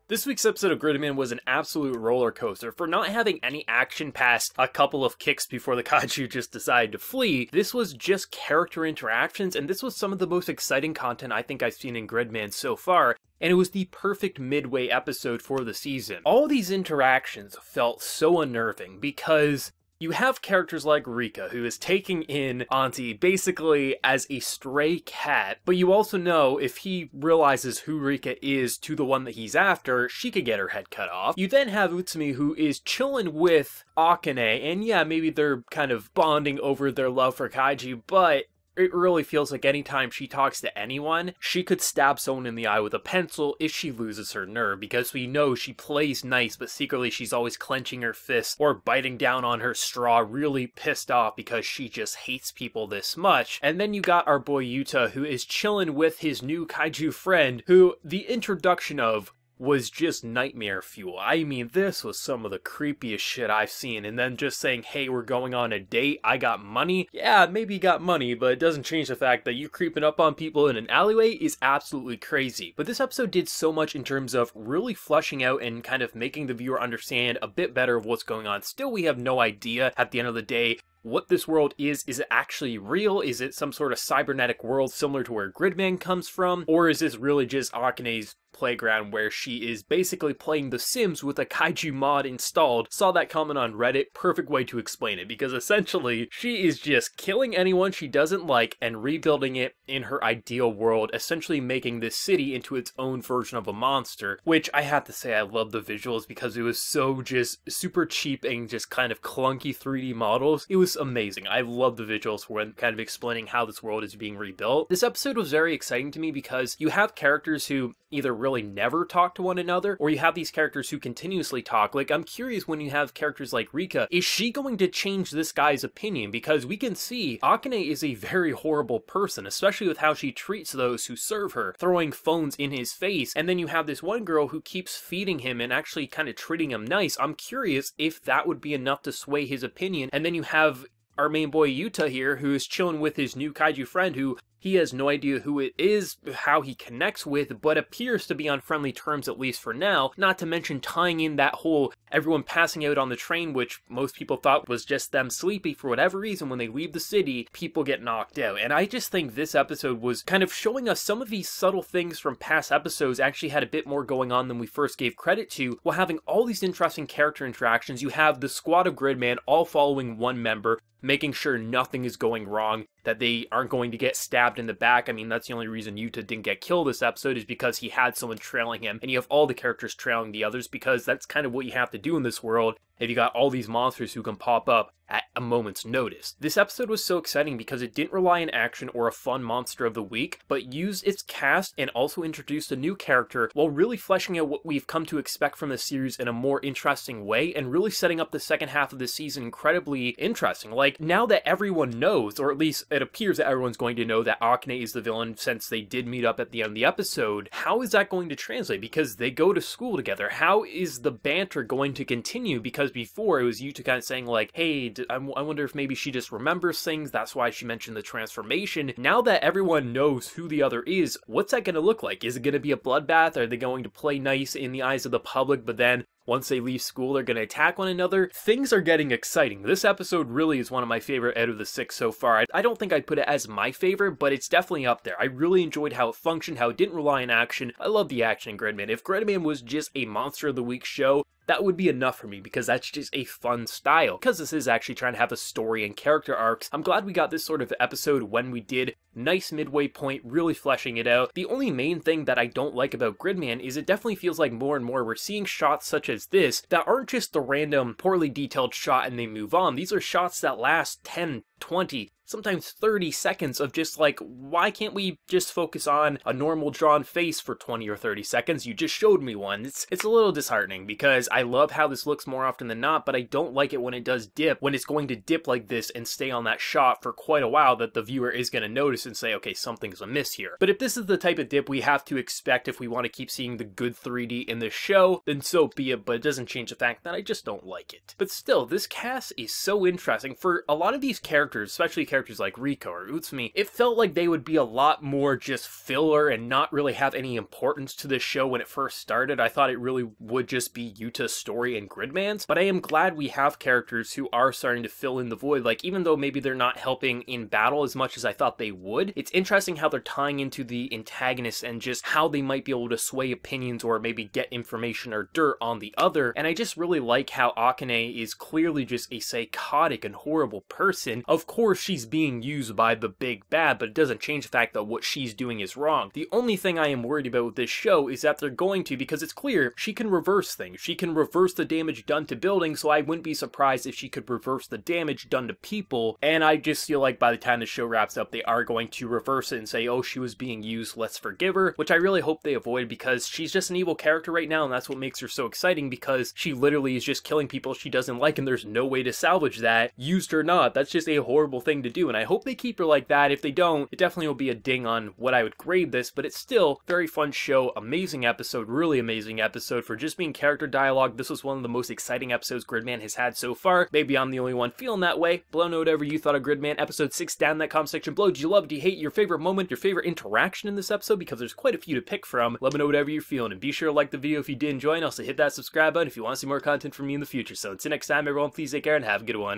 This week's episode of Gridman was an absolute roller coaster. For not having any action past a couple of kicks before the kaiju just decided to flee, this was just character interactions, and this was some of the most exciting content I think I've seen in Gridman so far, and it was the perfect midway episode for the season. All these interactions felt so unnerving because you have characters like Rika, who is taking in Auntie basically as a stray cat, but you also know if he realizes who Rika is to the one that he's after, she could get her head cut off. You then have Utsumi, who is chilling with Akane, and yeah, maybe they're kind of bonding over their love for kaiju, but it really feels like anytime she talks to anyone, she could stab someone in the eye with a pencil if she loses her nerve, because we know she plays nice, but secretly she's always clenching her fists or biting down on her straw, really pissed off because she just hates people this much. And then you got our boy Yuta, who is chilling with his new kaiju friend, who the introduction of was just nightmare fuel. I mean, this was some of the creepiest shit I've seen, and then just saying, hey, we're going on a date, I got money. Yeah, maybe you got money, but it doesn't change the fact that you creeping up on people in an alleyway is absolutely crazy. But this episode did so much in terms of really fleshing out and kind of making the viewer understand a bit better of what's going on. Still, we have no idea at the end of the day what this world is. Is it actually real? Is it some sort of cybernetic world similar to where Gridman comes from? Or is this really just Akane's playground where she is basically playing The Sims with a kaiju mod installed? Saw that comment on Reddit, perfect way to explain it, because essentially she is just killing anyone she doesn't like and rebuilding it in her ideal world, essentially making this city into its own version of a monster, which I have to say I love the visuals because it was so just super cheap and just kind of clunky 3D models. It was amazing. I love the visuals when kind of explaining how this world is being rebuilt. This episode was very exciting to me because you have characters who either really never talk to one another, or you have these characters who continuously talk. Like, I'm curious when you have characters like Rika, is she going to change this guy's opinion? Because we can see Akane is a very horrible person, especially with how she treats those who serve her, throwing phones in his face. And then you have this one girl who keeps feeding him and actually kind of treating him nice. I'm curious if that would be enough to sway his opinion. And then you have our main boy Yuta here, who is chilling with his new kaiju friend, who he has no idea who it is, how he connects with, but appears to be on friendly terms at least for now, not to mention tying in that whole everyone passing out on the train, which most people thought was just them sleepy. For whatever reason, when they leave the city, people get knocked out. And I just think this episode was kind of showing us some of these subtle things from past episodes actually had a bit more going on than we first gave credit to, while having all these interesting character interactions. You have the squad of Gridman all following one member, making sure nothing is going wrong, that they aren't going to get stabbed in the back. I mean, that's the only reason Yuta didn't get killed this episode, is because he had someone trailing him, and you have all the characters trailing the others, because that's kind of what you have to do in this world if you got all these monsters who can pop up at a moment's notice. This episode was so exciting because it didn't rely on action or a fun monster of the week, but used its cast and also introduced a new character while really fleshing out what we've come to expect from the series in a more interesting way, and really setting up the second half of the season incredibly interesting. Like, now that everyone knows, or at least it appears that everyone's going to know, that Akane is the villain since they did meet up at the end of the episode, how is that going to translate? Because they go to school together. How is the banter going to continue? Because before it was Yuta kind of saying like, hey, I wonder if maybe she just remembers things, that's why she mentioned the transformation. Now that everyone knows who the other is, what's that going to look like? Is it going to be a bloodbath? Are they going to play nice in the eyes of the public, but then once they leave school, they're going to attack one another? Things are getting exciting. This episode really is one of my favorite out of the 6 so far. I don't think I'd put it as my favorite, but it's definitely up there. I really enjoyed how it functioned, how it didn't rely on action. I love the action in Gridman. If Gridman was just a Monster of the Week show, that would be enough for me, because that's just a fun style. Because this is actually trying to have a story and character arcs, I'm glad we got this sort of episode when we did. Nice midway point, really fleshing it out. The only main thing that I don't like about Gridman is it definitely feels like more and more we're seeing shots such as this that aren't just the random, poorly detailed shot and they move on. These are shots that last 10, 20, sometimes 30 seconds of just like, why can't we just focus on a normal drawn face for 20 or 30 seconds? You just showed me one. It's a little disheartening, because I love how this looks more often than not, but I don't like it when it does dip, when it's going to dip like this and stay on that shot for quite a while, that the viewer is going to notice and say, okay, something's amiss here. But if this is the type of dip we have to expect if we want to keep seeing the good 3D in this show, then so be it, but it doesn't change the fact that I just don't like it. But still, this cast is so interesting. For a lot of these characters, especially characters characters like Riko or Utsumi, it felt like they would be a lot more just filler and not really have any importance to this show when it first started. I thought it really would just be Yuta's story and Gridman's, but I am glad we have characters who are starting to fill in the void. Like, even though maybe they're not helping in battle as much as I thought they would, it's interesting how they're tying into the antagonists and just how they might be able to sway opinions or maybe get information or dirt on the other. And I just really like how Akane is clearly just a psychotic and horrible person. Of course, she's being used by the big bad, but it doesn't change the fact that what she's doing is wrong. The only thing I am worried about with this show is that they're going to, because it's clear she can reverse things. She can reverse the damage done to buildings, so I wouldn't be surprised if she could reverse the damage done to people. And I just feel like by the time the show wraps up, they are going to reverse it and say, oh, she was being used, let's forgive her, which I really hope they avoid, because she's just an evil character right now, and that's what makes her so exciting, because she literally is just killing people she doesn't like, and there's no way to salvage that, used or not. That's just a horrible thing to do, and I hope they keep her like that. If they don't, it definitely will be a ding on what I would grade this, but it's still a very fun show, amazing episode, really amazing episode. For just being character dialogue, this was one of the most exciting episodes Gridman has had so far. Maybe I'm the only one feeling that way. Let me know whatever you thought of Gridman episode 6 down in that comment section below. Did you love, do you hate, your favorite moment, your favorite interaction in this episode? Because there's quite a few to pick from. Let me know whatever you're feeling, and be sure to like the video if you did enjoy, and also hit that subscribe button if you want to see more content from me in the future. So until next time, everyone, please take care and have a good one.